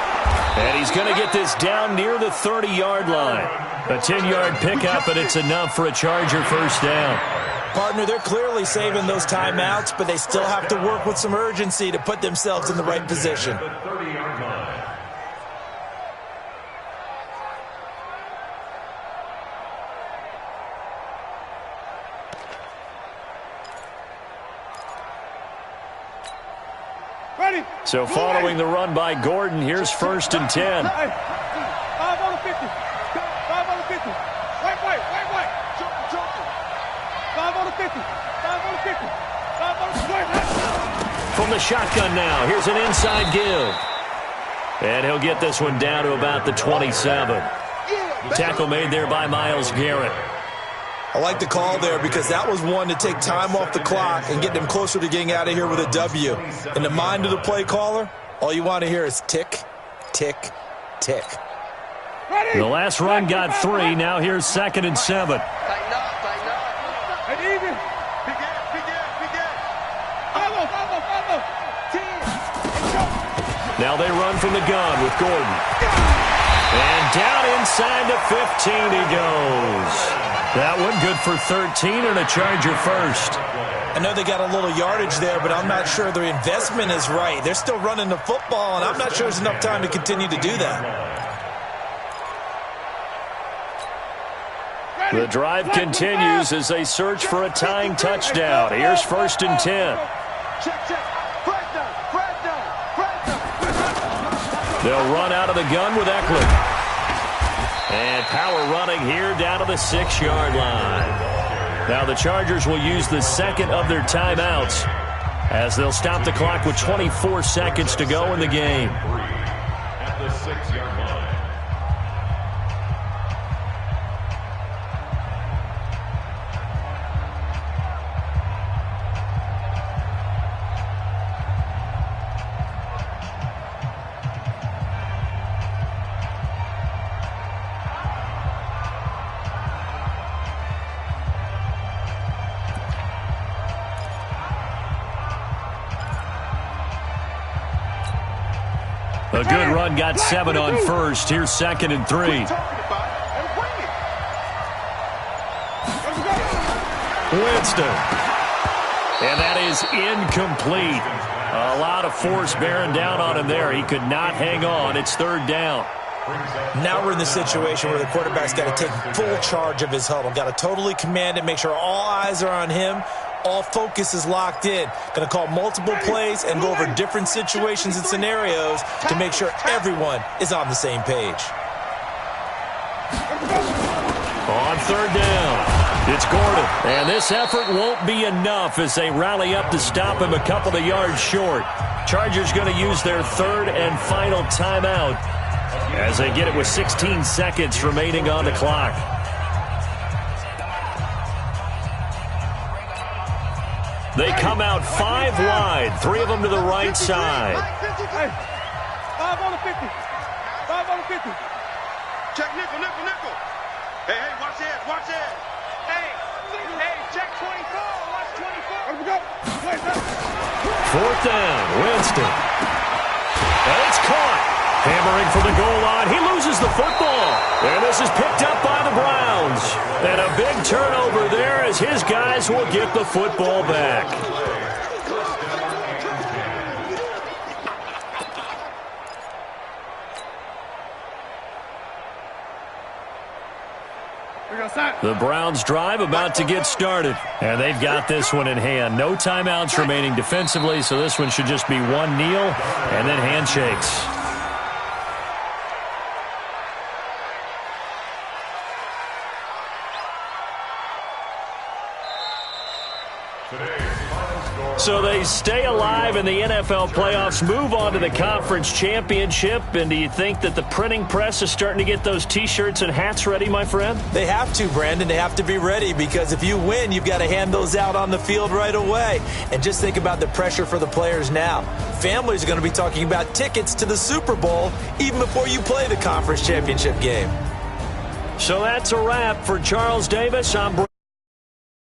And he's going to get this down near the 30-yard line. A 10-yard pickup, and it's enough for a Charger first down. Partner, they're clearly saving those timeouts, but they still have to work with some urgency to put themselves in the right position. Ready. So following the run by Gordon, here's 1st and 10. 5 on the 50. 5 on the 50. White. Jump. 5 on the 50. 5 on the 50. 5 on the 50. From the shotgun now, here's an inside give. And he'll get this one down to about the 27. Tackle made there by Myles Garrett. I like the call there because that was one to take time off the clock and get them closer to getting out of here with a W. In the mind of the play caller, all you want to hear is tick, tick, tick. The last run got 3. Now here's 2nd and 7. Tighten up. they run from the gun with Gordon. And down inside the 15 he goes. That one good for 13 and a Charger first. I know they got a little yardage there, but I'm not sure the investment is right. They're still running the football, and I'm not sure there's enough time to continue to do that. The drive continues as they search for a tying touchdown. Here's 1st and 10. They'll run out of the gun with Eckler. And power running here down to the 6-yard line. Now the Chargers will use the second of their timeouts as they'll stop the clock with 24 seconds to go in the game. At the 6-yard line. A good run, got 7 on first. Here's 2nd and 3. Winston. And that is incomplete. A lot of force bearing down on him there. He could not hang on. It's 3rd down. Now we're in the situation where the quarterback's got to take full charge of his huddle. Got to totally command it, make sure all eyes are on him. All focus is locked in. Going to call multiple plays and go over different situations and scenarios to make sure everyone is on the same page. On 3rd down, it's Gordon. And this effort won't be enough as they rally up to stop him a couple of yards short. Chargers going to use their 3rd and final timeout as they get it with 16 seconds remaining on the clock. They come out 5 wide, 3 of them to the right side. Hey, 5 on the 50. 5 on the 50. Check nickel, nickel, nickel. Hey, watch this, watch this. Hey, check 24, watch 24. Let me go. 4th down, Winston. And it's caught. Hammering for the goal line. He loses the football. And this is picked up by the Browns. And a big turnover there as his guys will get the football back. The Browns drive about to get started. And they've got this one in hand. No timeouts remaining defensively, so this one should just be one kneel and then handshakes. So they stay alive in the NFL playoffs, move on to the conference championship. And do you think that the printing press is starting to get those T-shirts and hats ready, my friend? They have to, Brandon. They have to be ready because if you win, you've got to hand those out on the field right away. And just think about the pressure for the players now. Families are going to be talking about tickets to the Super Bowl even before you play the conference championship game. So that's a wrap for Charles Davis. I'm